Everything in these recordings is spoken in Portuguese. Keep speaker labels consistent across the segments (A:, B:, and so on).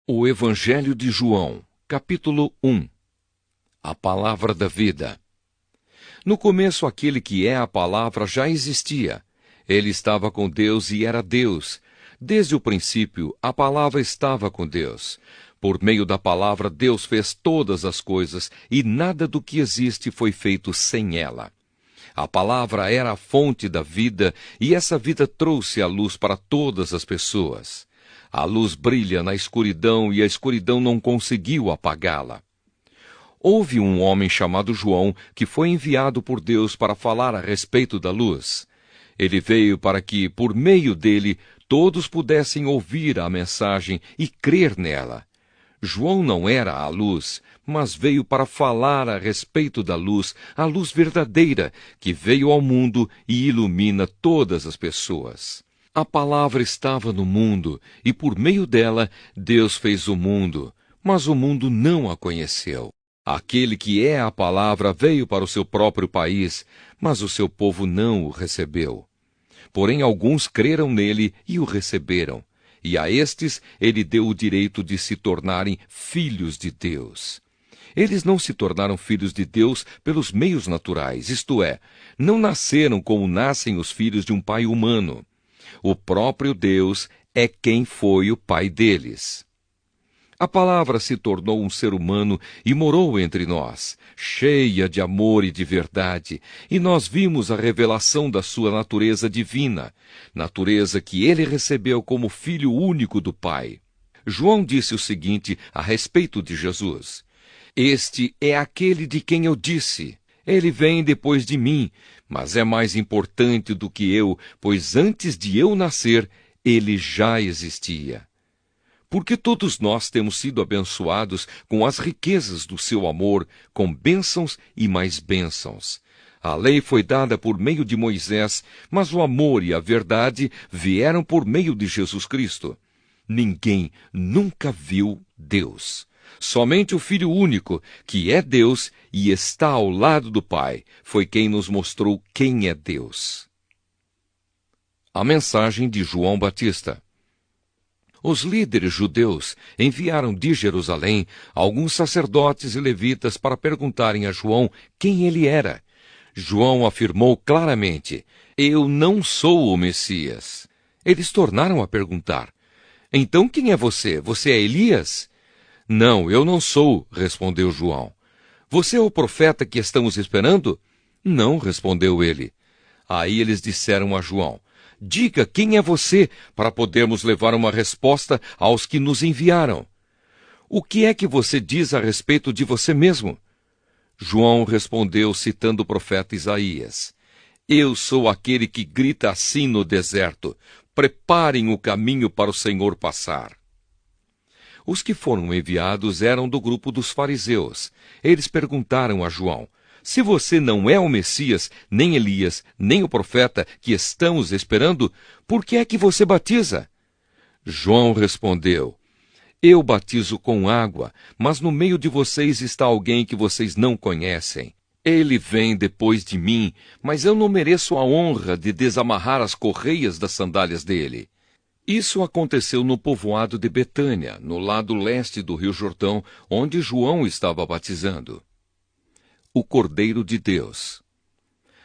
A: O Evangelho de João, capítulo 1. A Palavra da Vida. No começo, aquele que é a Palavra já existia. Ele estava com Deus e era Deus. Desde o princípio, a Palavra estava com Deus. Por meio da Palavra, Deus fez todas as coisas, e nada do que existe foi feito sem ela. A Palavra era a fonte da vida, e essa vida trouxe a luz para todas as pessoas. A luz brilha na escuridão e a escuridão não conseguiu apagá-la. Houve um homem chamado João que foi enviado por Deus para falar a respeito da luz. Ele veio para que, por meio dele, todos pudessem ouvir a mensagem e crer nela. João não era a luz, mas veio para falar a respeito da luz, a luz verdadeira, que veio ao mundo e ilumina todas as pessoas. A palavra estava no mundo, e por meio dela Deus fez o mundo, mas o mundo não a conheceu. Aquele que é a palavra veio para o seu próprio país, mas o seu povo não o recebeu. Porém, alguns creram nele e o receberam, e a estes ele deu o direito de se tornarem filhos de Deus. Eles não se tornaram filhos de Deus pelos meios naturais, isto é, não nasceram como nascem os filhos de um pai humano. O próprio Deus é quem foi o pai deles. A palavra se tornou um ser humano e morou entre nós, cheia de amor e de verdade, e nós vimos a revelação da sua natureza divina, natureza que ele recebeu como filho único do Pai. João disse o seguinte a respeito de Jesus: "Este é aquele de quem eu disse, ele vem depois de mim, mas é mais importante do que eu, pois antes de eu nascer, ele já existia." Porque todos nós temos sido abençoados com as riquezas do seu amor, com bênçãos e mais bênçãos. A lei foi dada por meio de Moisés, mas o amor e a verdade vieram por meio de Jesus Cristo. Ninguém nunca viu Deus. Somente o Filho único, que é Deus e está ao lado do Pai, foi quem nos mostrou quem é Deus. A mensagem de João Batista. Os líderes judeus enviaram de Jerusalém alguns sacerdotes e levitas para perguntarem a João quem ele era. João afirmou claramente: "Eu não sou o Messias." Eles tornaram a perguntar: "Então quem é você? Você é Elias?" "Não, eu não sou", respondeu João. "Você é o profeta que estamos esperando?" "Não", respondeu ele. Aí eles disseram a João: "Diga quem é você, para podermos levar uma resposta aos que nos enviaram. O que é que você diz a respeito de você mesmo?" João respondeu citando o profeta Isaías: "Eu sou aquele que grita assim no deserto: preparem o caminho para o Senhor passar." Os que foram enviados eram do grupo dos fariseus. Eles perguntaram a João: "Se você não é o Messias, nem Elias, nem o profeta que estamos esperando, por que é que você batiza?" João respondeu: "Eu batizo com água, mas no meio de vocês está alguém que vocês não conhecem. Ele vem depois de mim, mas eu não mereço a honra de desamarrar as correias das sandálias dele." Isso aconteceu no povoado de Betânia, no lado leste do Rio Jordão, onde João estava batizando. O Cordeiro de Deus.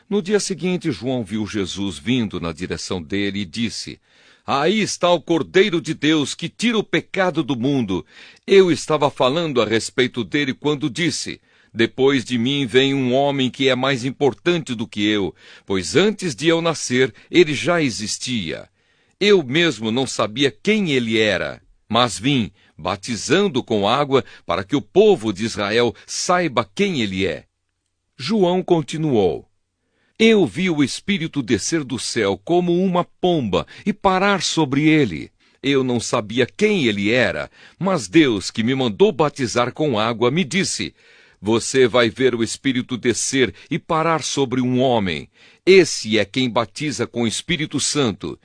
A: No dia seguinte, João viu Jesus vindo na direção dele e disse: "Aí está o Cordeiro de Deus que tira o pecado do mundo. Eu estava falando a respeito dele quando disse: depois de mim vem um homem que é mais importante do que eu, pois antes de eu nascer, ele já existia. Eu mesmo não sabia quem ele era, mas vim batizando com água para que o povo de Israel saiba quem ele é." João continuou: "Eu vi o Espírito descer do céu como uma pomba e parar sobre ele. Eu não sabia quem ele era, mas Deus, que me mandou batizar com água, me disse: você vai ver o Espírito descer e parar sobre um homem. Esse é quem batiza com o Espírito Santo.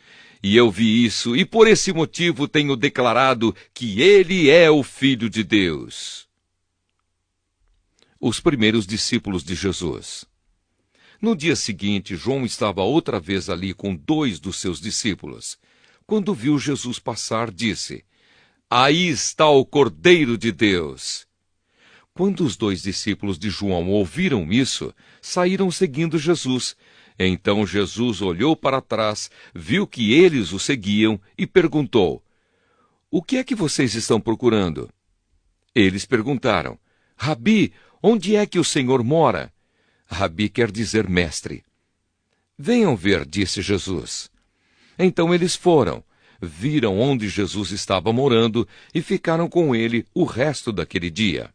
A: E eu vi isso, e por esse motivo tenho declarado que ele é o Filho de Deus." Os primeiros discípulos de Jesus. No dia seguinte, João estava outra vez ali com 2 dos seus discípulos. Quando viu Jesus passar, disse: Aí está o Cordeiro de Deus. Quando os 2 discípulos de João ouviram isso, saíram seguindo Jesus. Então Jesus olhou para trás, viu que eles o seguiam e perguntou: O que é que vocês estão procurando? Eles perguntaram: Rabi, onde é que o Senhor mora? Rabi quer dizer mestre. Venham ver, disse Jesus. Então eles foram, viram onde Jesus estava morando e ficaram com ele o resto daquele dia.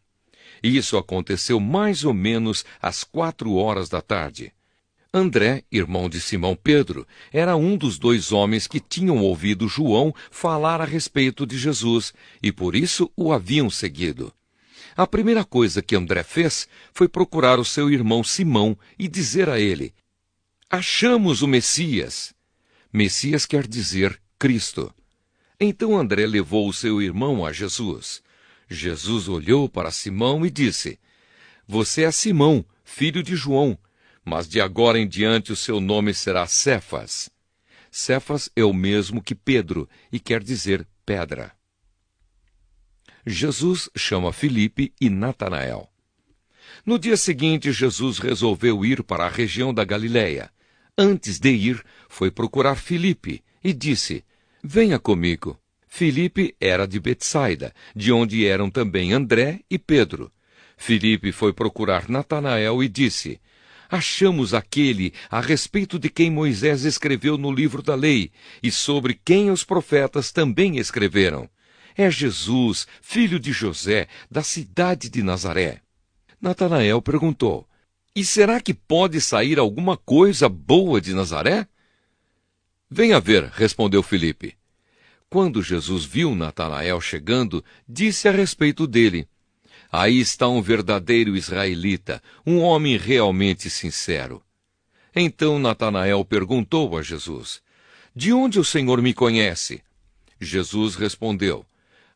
A: Isso aconteceu mais ou menos às 4 da tarde. André, irmão de Simão Pedro, era um dos 2 homens que tinham ouvido João falar a respeito de Jesus e por isso o haviam seguido. A primeira coisa que André fez foi procurar o seu irmão Simão e dizer a ele: Achamos o Messias. Messias quer dizer Cristo. Então André levou o seu irmão a Jesus. Jesus olhou para Simão e disse: Você é Simão, filho de João, mas de agora em diante o seu nome será Cefas. Cefas é o mesmo que Pedro e quer dizer pedra. Jesus chama Filipe e Natanael. No dia seguinte, Jesus resolveu ir para a região da Galileia. Antes de ir, foi procurar Filipe e disse: Venha comigo. Filipe era de Betsaida, de onde eram também André e Pedro. Filipe foi procurar Natanael e disse: Achamos aquele a respeito de quem Moisés escreveu no livro da lei e sobre quem os profetas também escreveram. É Jesus, filho de José, da cidade de Nazaré. Natanael perguntou: E será que pode sair alguma coisa boa de Nazaré? Venha ver, respondeu Filipe. Quando Jesus viu Natanael chegando, disse a respeito dele: Aí está um verdadeiro israelita, um homem realmente sincero. Então Natanael perguntou a Jesus: De onde o Senhor me conhece? Jesus respondeu: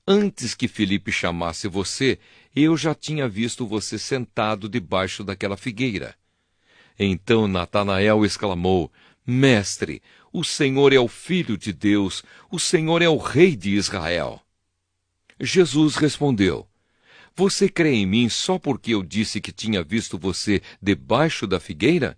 A: Antes que Filipe chamasse você, eu já tinha visto você sentado debaixo daquela figueira. Então Natanael exclamou: Mestre, o Senhor é o Filho de Deus, o Senhor é o Rei de Israel. Jesus respondeu: Você crê em mim só porque eu disse que tinha visto você debaixo da figueira?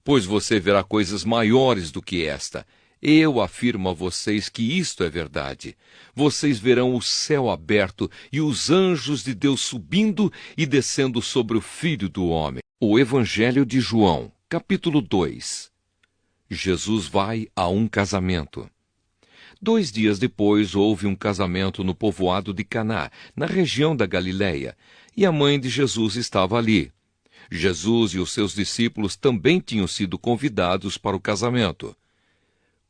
A: Pois você verá coisas maiores do que esta. Eu afirmo a vocês que isto é verdade. Vocês verão o céu aberto e os anjos de Deus subindo e descendo sobre o Filho do Homem. O Evangelho de João, capítulo 2. Jesus vai a um casamento. 2 dias depois, houve um casamento no povoado de Caná, na região da Galileia, e a mãe de Jesus estava ali. Jesus e os seus discípulos também tinham sido convidados para o casamento.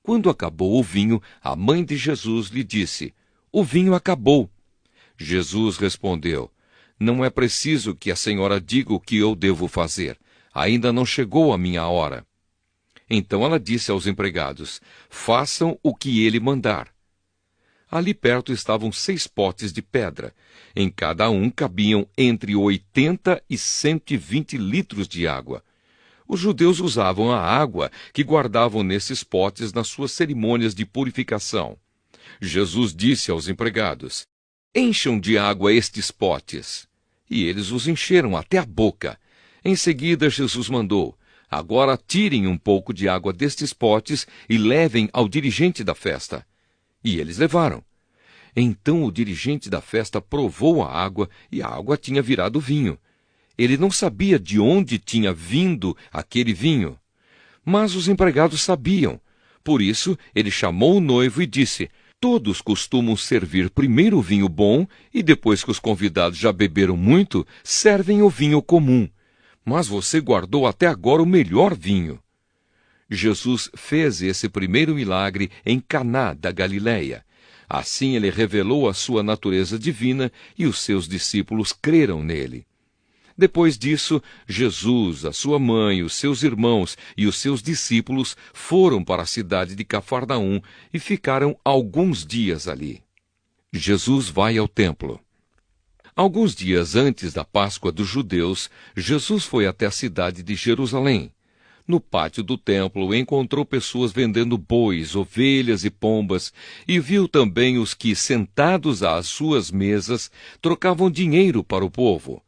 A: Quando acabou o vinho, a mãe de Jesus lhe disse: O vinho acabou. Jesus respondeu: Não é preciso que a senhora diga o que eu devo fazer. Ainda não chegou a minha hora. Então ela disse aos empregados: Façam o que ele mandar. Ali perto estavam 6 potes de pedra. Em cada um cabiam entre 80 e 120 litros de água. Os judeus usavam a água que guardavam nesses potes nas suas cerimônias de purificação. Jesus disse aos empregados: Encham de água estes potes. E eles os encheram até a boca. Em seguida, Jesus mandou: Agora tirem um pouco de água destes potes e levem ao dirigente da festa. E eles levaram. Então o dirigente da festa provou a água e a água tinha virado vinho. Ele não sabia de onde tinha vindo aquele vinho. Mas os empregados sabiam. Por isso, ele chamou o noivo e disse: Todos costumam servir primeiro o vinho bom e depois que os convidados já beberam muito, servem o vinho comum. Mas você guardou até agora o melhor vinho. Jesus fez esse primeiro milagre em Caná da Galileia. Assim ele revelou a sua natureza divina e os seus discípulos creram nele. Depois disso, Jesus, a sua mãe, os seus irmãos e os seus discípulos foram para a cidade de Cafarnaum e ficaram alguns dias ali. Jesus vai ao templo. Alguns dias antes da Páscoa dos judeus, Jesus foi até a cidade de Jerusalém. No pátio do templo, encontrou pessoas vendendo bois, ovelhas e pombas, e viu também os que, sentados às suas mesas, trocavam dinheiro para o povo.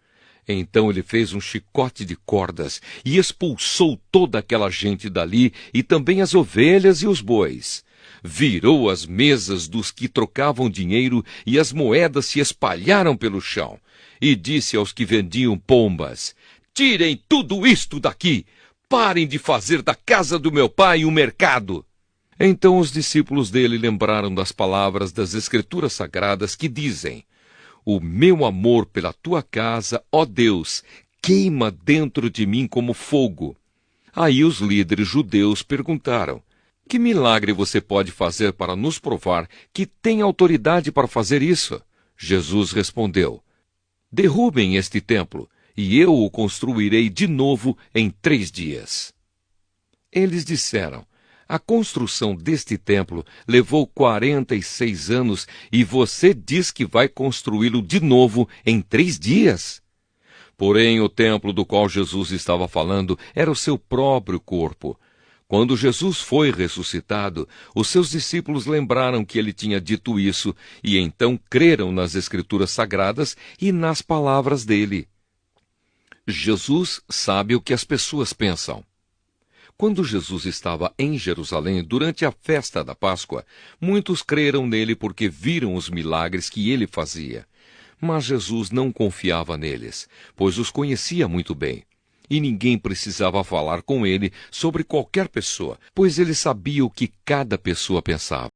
A: Então ele fez um chicote de cordas e expulsou toda aquela gente dali, e também as ovelhas e os bois. Virou as mesas dos que trocavam dinheiro, e as moedas se espalharam pelo chão. E disse aos que vendiam pombas: tirem tudo isto daqui! Parem de fazer da casa do meu pai um mercado! Então os discípulos dele lembraram das palavras das Escrituras Sagradas que dizem: o meu amor pela tua casa, ó Deus, queima dentro de mim como fogo. Aí os líderes judeus perguntaram: que milagre você pode fazer para nos provar que tem autoridade para fazer isso? Jesus respondeu: derrubem este templo, e eu o construirei de novo em 3 dias. Eles disseram: a construção deste templo levou 46 anos, e você diz que vai construí-lo de novo em 3 dias? Porém, o templo do qual Jesus estava falando era o seu próprio corpo. Quando Jesus foi ressuscitado, os seus discípulos lembraram que ele tinha dito isso, e então creram nas Escrituras Sagradas e nas palavras dele. Jesus sabe o que as pessoas pensam. Quando Jesus estava em Jerusalém durante a festa da Páscoa, muitos creram nele porque viram os milagres que ele fazia. Mas Jesus não confiava neles, pois os conhecia muito bem. E ninguém precisava falar com ele sobre qualquer pessoa, pois ele sabia o que cada pessoa pensava.